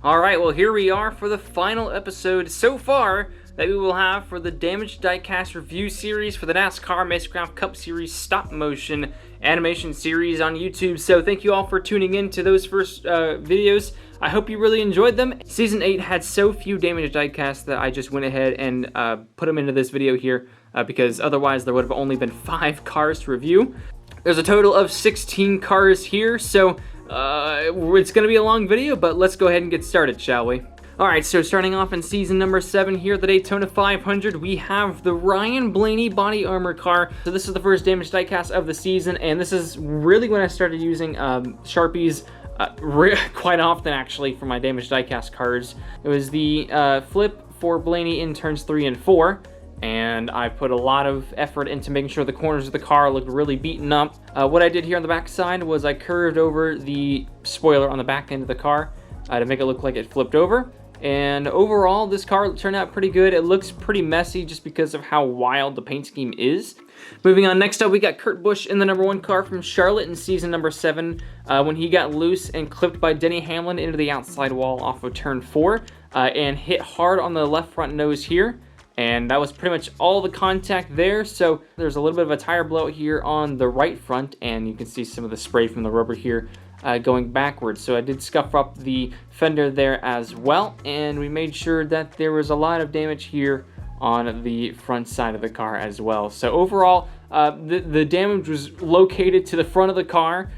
Alright, well here we are for the final episode so far that we will have for the Damaged Diecast review series for the NASCAR Racecraft Cup Series stop motion animation series on YouTube. So thank you all for tuning in to those first videos. I hope you really enjoyed them. Season 8 had so few Damaged Diecasts that I just went ahead and put them into this video here because otherwise there would have only been 5 cars to review. There's a total of 16 cars here, so it's going to be a long video, but let's go ahead and get started, shall we? Alright, so starting off in season number 7 here, the Daytona 500, we have the Ryan Blaney body armor car. So this is the first Damaged Diecast of the season, and this is really when I started using Sharpies quite often, actually, for my Damaged Diecast cards. It was the flip for Blaney in turns 3 and 4. And I put a lot of effort into making sure the corners of the car looked really beaten up. What I did here on the back side was I curved over the spoiler on the back end of the car to make it look like it flipped over. And overall, this car turned out pretty good. It looks pretty messy just because of how wild the paint scheme is. Moving on, next up we got Kurt Busch in the number 1 car from Charlotte in season number 7 when he got loose and clipped by Denny Hamlin into the outside wall off of turn 4 and hit hard on the left front nose here. And that was pretty much all the contact there, so there's a little bit of a tire blowout here on the right front, and you can see some of the spray from the rubber here going backwards. So I did scuff up the fender there as well, and we made sure that there was a lot of damage here on the front side of the car as well. So overall, the damage was located to the front of the car,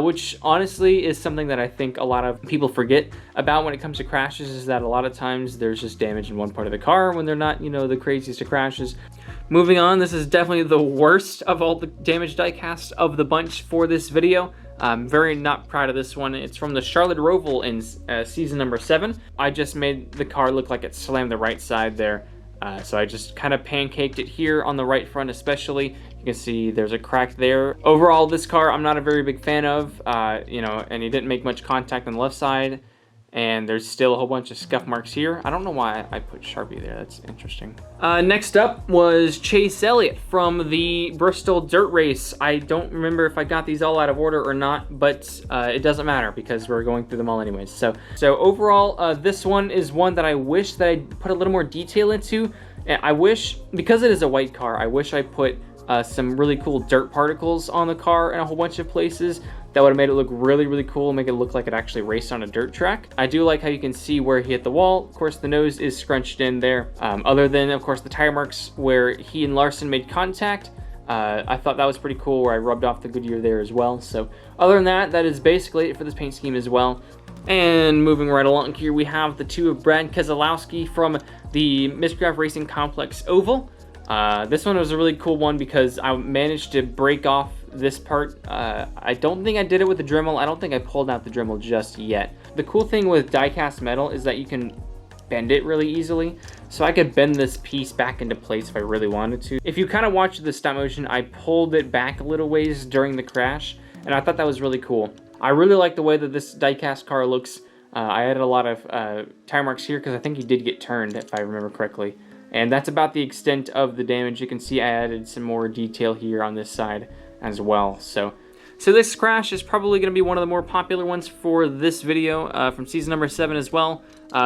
which honestly is something that I think a lot of people forget about when it comes to crashes, is that a lot of times there's just damage in one part of the car when they're not, you know, the craziest of crashes. Moving on, this is definitely the worst of all the Damaged Diecast of the bunch for this video. I'm very not proud of this one. It's from the Charlotte Roval in season number 7. I just made the car look like it slammed the right side there. So I just kind of pancaked it here on the right front especially. You can see there's a crack there. Overall, this car I'm not a very big fan of, you know, and he didn't make much contact on the left side. And there's still a whole bunch of scuff marks here. I don't know why I put Sharpie there, that's interesting. Next up was Chase Elliott from the Bristol Dirt Race. I don't remember if I got these all out of order or not, but it doesn't matter because we're going through them all anyways. So overall, this one is one that I wish that I put a little more detail into. I wish, because it is a white car, I wish I put some really cool dirt particles on the car in a whole bunch of places. That would have made it look really, really cool, make it look like it actually raced on a dirt track. I do like how you can see where he hit the wall. Of course, the nose is scrunched in there. Other than, of course, the tire marks where he and Larson made contact, I thought that was pretty cool where I rubbed off the Goodyear there as well. So other than that, that is basically it for this paint scheme as well. And moving right along here, we have the 2 of Brad Keselowski from the Miscraft Racing Complex Oval. This one was a really cool one because I managed to break off this part. I don't think I did it with the Dremel. I don't think I pulled out the Dremel just yet. The cool thing with die-cast metal is that you can bend it really easily. So I could bend this piece back into place if I really wanted to. If you kind of watch the stop motion, I pulled it back a little ways during the crash, and I thought that was really cool. I really like the way that this die-cast car looks. I added a lot of tire marks here because I think he did get turned, if I remember correctly. And that's about the extent of the damage. You can see I added some more detail here on this side as well. So this crash is probably going to be one of the more popular ones for this video from season number 7 as well.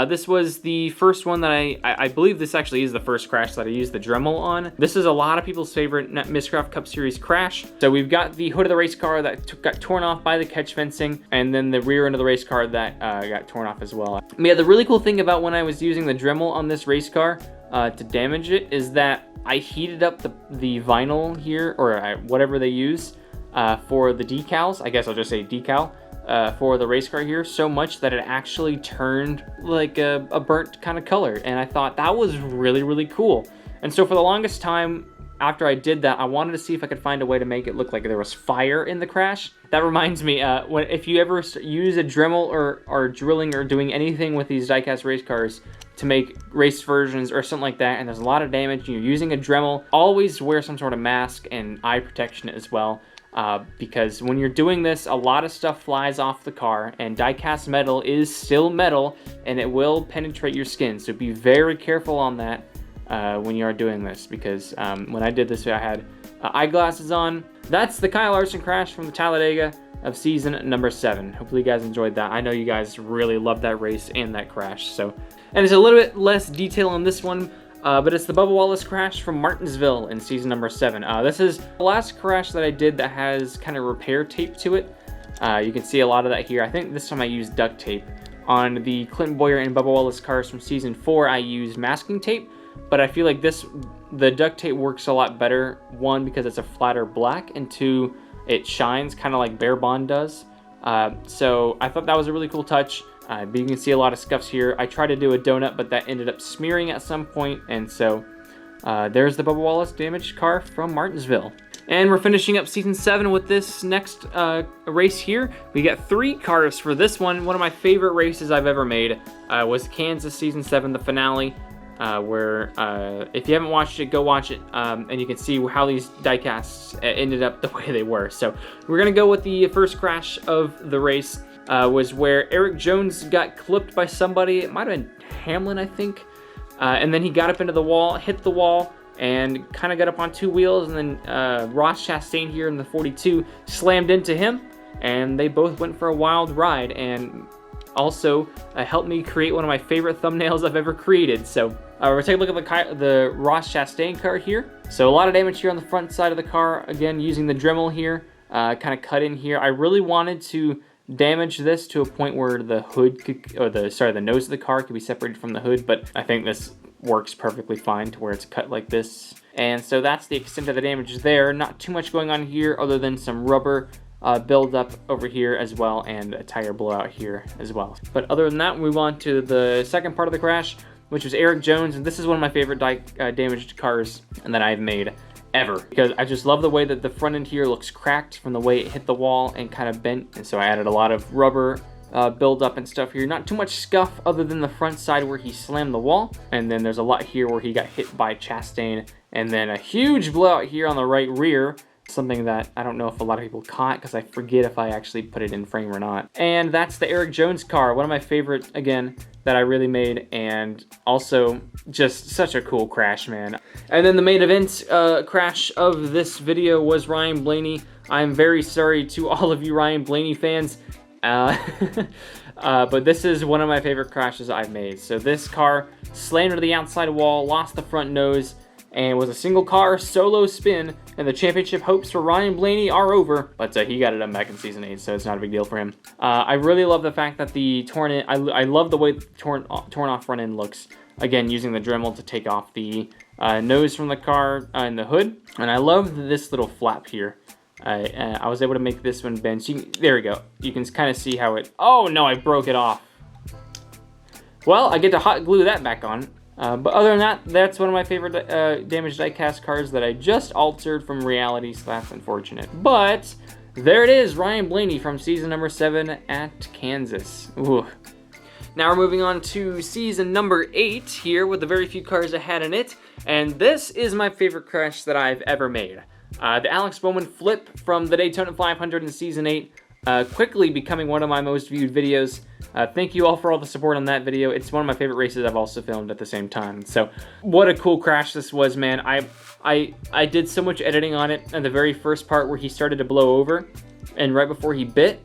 This was the first one that I believe this actually is the first crash that I used the Dremel on. This is a lot of people's favorite Miscraft Cup Series crash. So we've got the hood of the race car that got torn off by the catch fencing, and then the rear end of the race car that got torn off as well. But yeah, the really cool thing about when I was using the Dremel on this race car to damage it is that I heated up the vinyl here, or whatever they use for the decals. I guess I'll just say decal. For the race car here so much that it actually turned like a burnt kind of color, and I thought that was really, really cool. And so for the longest time after I did that, I wanted to see if I could find a way to make it look like there was fire in the crash. That reminds me, if you ever use a Dremel or drilling or doing anything with these diecast race cars to make race versions or something like that, and there's a lot of damage and you're using a Dremel, always wear some sort of mask and eye protection as well. Because when you're doing this, a lot of stuff flies off the car, and die-cast metal is still metal, and it will penetrate your skin, so be very careful on that. when you are doing this, because when I did this, I had eyeglasses on. That's the Kyle Larson crash from the Talladega of season number 7. Hopefully you guys enjoyed that. I know you guys really loved that race and that crash. So, and it's a little bit less detail on this one, but it's the Bubba Wallace crash from Martinsville in season number 7. This is the last crash that I did that has kind of repair tape to it. You can see a lot of that here. I think this time I used duct tape. On the Clinton Boyer and Bubba Wallace cars from season 4, I used masking tape, but I feel like the duct tape works a lot better. 1, because it's a flatter black, and 2, it shines kind of like Bear Bond does. So I thought that was a really cool touch. But you can see a lot of scuffs here. I tried to do a donut, but that ended up smearing at some point, and so there's the Bubba Wallace damaged car from Martinsville. And we're finishing up season 7 with this next race here. We got 3 cars for this one. One of my favorite races I've ever made was Kansas season 7, the finale, where if you haven't watched it, go watch it, and you can see how these diecasts ended up the way they were. So we're gonna go with the first crash of the race. Was where Eric Jones got clipped by somebody. It might have been Hamlin, I think, and then he got up into the wall, hit the wall, and kind of got up on 2 wheels, and then Ross Chastain here in the 42 slammed into him, and they both went for a wild ride, and also helped me create one of my favorite thumbnails I've ever created. So we're taking a look at the Ross Chastain car here. So a lot of damage here on the front side of the car, again using the Dremel here, kind of cut in here. I really wanted to damage this to a point where the hood could, or the nose of the car could be separated from the hood, but I think this works perfectly fine to where it's cut like this. And so that's the extent of the damage there. Not too much going on here other than some rubber build-up over here as well, and a tire blowout here as well. But other than that, we move on to the second part of the crash, which was Eric Jones, and this is one of my favorite damaged cars that I've made ever, because I just love the way that the front end here looks cracked from the way it hit the wall and kind of bent, and so I added a lot of rubber build up and stuff here. Not too much scuff other than the front side where he slammed the wall, and then there's a lot here where he got hit by Chastain, and then a huge blowout here on the right rear, something that I don't know if a lot of people caught because I forget if I actually put it in frame or not. And that's the Eric Jones car, one of my favorite, again, that I really made, and also just such a cool crash, man. And then the main event crash of this video was Ryan Blaney. I'm very sorry to all of you Ryan Blaney fans, but this is one of my favorite crashes I've made. So this car slammed into the outside wall, lost the front nose, and was a single car solo spin, and the championship hopes for Ryan Blaney are over, but he got it done back in season 8, so it's not a big deal for him. I really love the fact that the torn end, I love the way the torn off front end looks, again using the Dremel to take off the nose from the car and the hood, and I love this little flap here. I was able to make this one bend, so there we go, you can kind of see how it, oh no, I broke it off. Well, I get to hot glue that back on. But other than that, that's one of my favorite damaged diecast cars that I just altered from reality / unfortunate. But there it is, Ryan Blaney from season number 7 at Kansas. Ooh. Now we're moving on to season number 8 here with the very few cars I had in it. And this is my favorite crash that I've ever made. The Alex Bowman flip from the Daytona 500 in season 8. Quickly becoming one of my most viewed videos. Thank you all for all the support on that video. It's one of my favorite races I've also filmed at the same time. So what a cool crash this was, man. I did so much editing on it. And the very first part where he started to blow over, and right before he bit,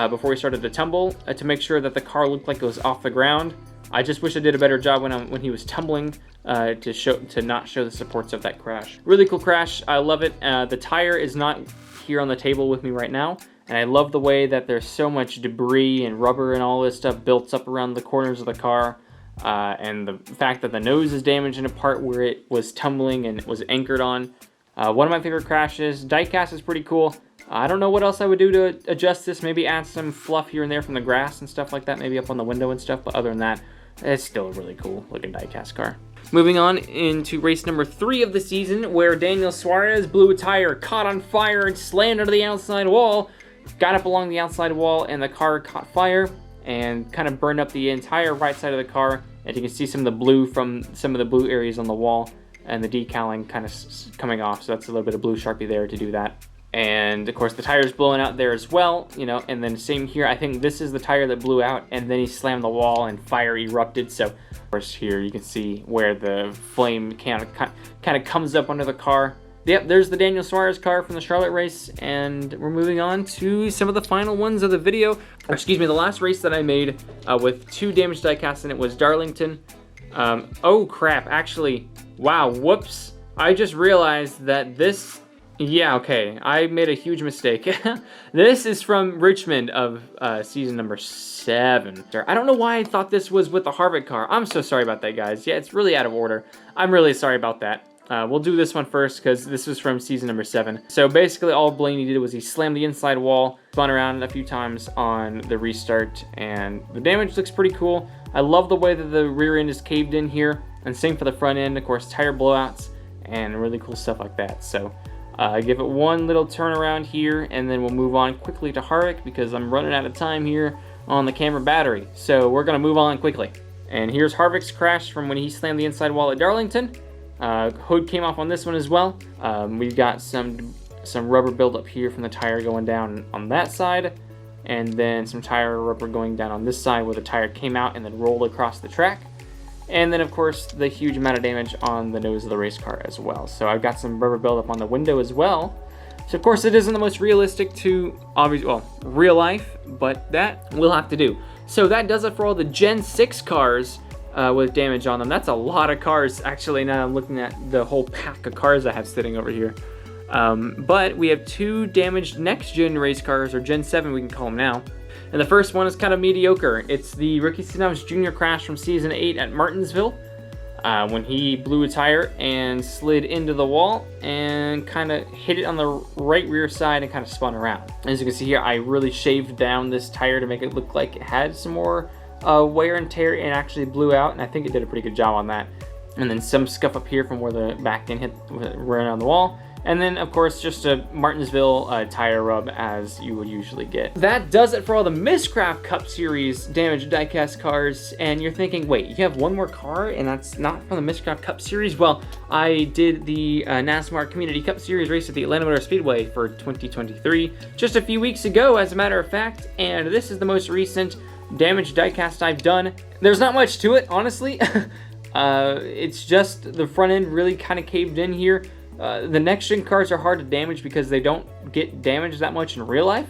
before he started to tumble, to make sure that the car looked like it was off the ground. I just wish I did a better job when he was tumbling to not show the supports of that crash. Really cool crash. I love it. The tire is not here on the table with me right now. And I love the way that there's so much debris and rubber and all this stuff built up around the corners of the car. And the fact that the nose is damaged in a part where it was tumbling and it was anchored on. One of my favorite crashes. Diecast is pretty cool. I don't know what else I would do to adjust this. Maybe add some fluff here and there from the grass and stuff like that. Maybe up on the window and stuff. But other than that, it's still a really cool looking diecast car. Moving on into race number 3 of the season, where Daniel Suarez blew a tire, caught on fire, and slammed into the outside wall. Got up along the outside wall, and the car caught fire and kind of burned up the entire right side of the car. And you can see some of the blue from some of the blue areas on the wall, and the decaling kind of coming off. So that's a little bit of blue Sharpie there to do that. And of course the tire's blowing out there as well, you know, and then same here. I think this is the tire that blew out, and then he slammed the wall and fire erupted. So of course here you can see where the flame kind of comes up under the car. Yep, there's the Daniel Suarez car from the Charlotte race, and we're moving on to some of the final ones of the video. Or excuse me, the last race that I made with 2 damaged diecast in it was Darlington. Oh crap, actually, wow, whoops. I just realized that this, yeah, okay, I made a huge mistake. This is from Richmond of season number 7. I don't know why I thought this was with the Harvick car. I'm so sorry about that, guys. Yeah, it's really out of order. I'm really sorry about that. We'll do this one first because this was from season number 7. So basically all Blaney did was he slammed the inside wall, spun around a few times on the restart, and the damage looks pretty cool. I love the way that the rear end is caved in here, and same for the front end, of course, tire blowouts and really cool stuff like that. So give it one little turnaround here, and then we'll move on quickly to Harvick because I'm running out of time here on the camera battery. So we're gonna move on quickly. And here's Harvick's crash from when he slammed the inside wall at Darlington. Hood came off on this one as well. We've got some rubber buildup here from the tire going down on that side, and then some tire rubber going down on this side where the tire came out and then rolled across the track. And then of course the huge amount of damage on the nose of the race car as well. So I've got some rubber buildup on the window as well. So of course it isn't the most realistic to real life, but that will have to do. So that does it for all the Gen 6 cars with damage on them. That's a lot of cars, actually, now I'm looking at the whole pack of cars I have sitting over here. But we have 2 damaged next-gen race cars, or Gen 7 we can call them now. And the first one is kind of mediocre. It's the Ricky Stenhouse Jr. crash from Season 8 at Martinsville, when he blew a tire and slid into the wall and kind of hit it on the right rear side and kind of spun around. As you can see here, I really shaved down this tire to make it look like it had some more wear and tear, and actually blew out, and I think it did a pretty good job on that. And then some scuff up here from where the back end hit right on the wall. And then of course just a Martinsville tire rub as you would usually get. That does it for all the Mistcraft Cup Series damaged diecast cars. And you're thinking, wait, you have one more car and that's not from the Mistcraft Cup Series? Well, I did the NASCAR Community Cup Series race at the Atlanta Motor Speedway for 2023 just a few weeks ago, as a matter of fact, and this is the most recent damaged diecast I've done. There's not much to it, honestly. It's just the front end really kind of caved in here. The next gen cars are hard to damage because they don't get damaged that much in real life.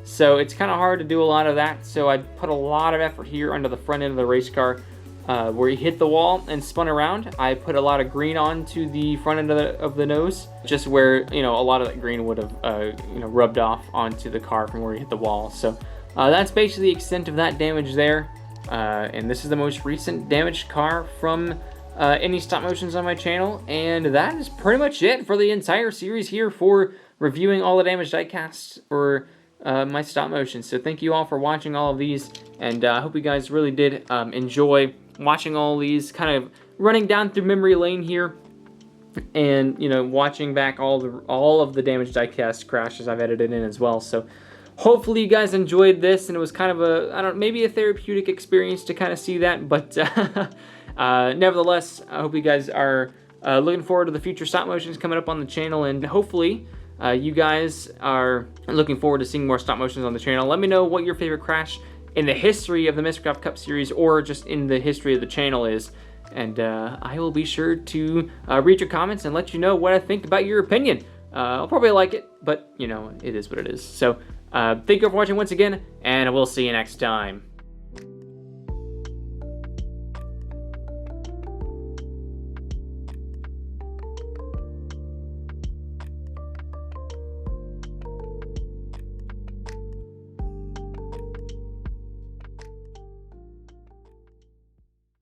So it's kind of hard to do a lot of that. So I put a lot of effort here under the front end of the race car where he hit the wall and spun around. I put a lot of green onto the front end of the nose, just where, you know, a lot of that green would have, rubbed off onto the car from where he hit the wall. So that's basically the extent of that damage there. And this is the most recent damaged car from any stop motions on my channel, and that is pretty much it for the entire series here for reviewing all the damaged diecasts for my stop motion. So thank you all for watching all of these, and I hope you guys really did enjoy watching all these, kind of running down through memory lane here, and watching back all of the damaged diecast crashes I've edited in as well. So hopefully you guys enjoyed this, and it was kind of maybe a therapeutic experience to kind of see that, but nevertheless, I hope you guys are looking forward to the future stop motions coming up on the channel, and hopefully you guys are looking forward to seeing more stop motions on the channel. Let me know what your favorite crash in the history of the Mistcraft Cup Series, or just in the history of the channel is, and I will be sure to read your comments and let you know what I think about your opinion. I'll probably like it, but it is what it is. So thank you for watching once again, and we'll see you next time.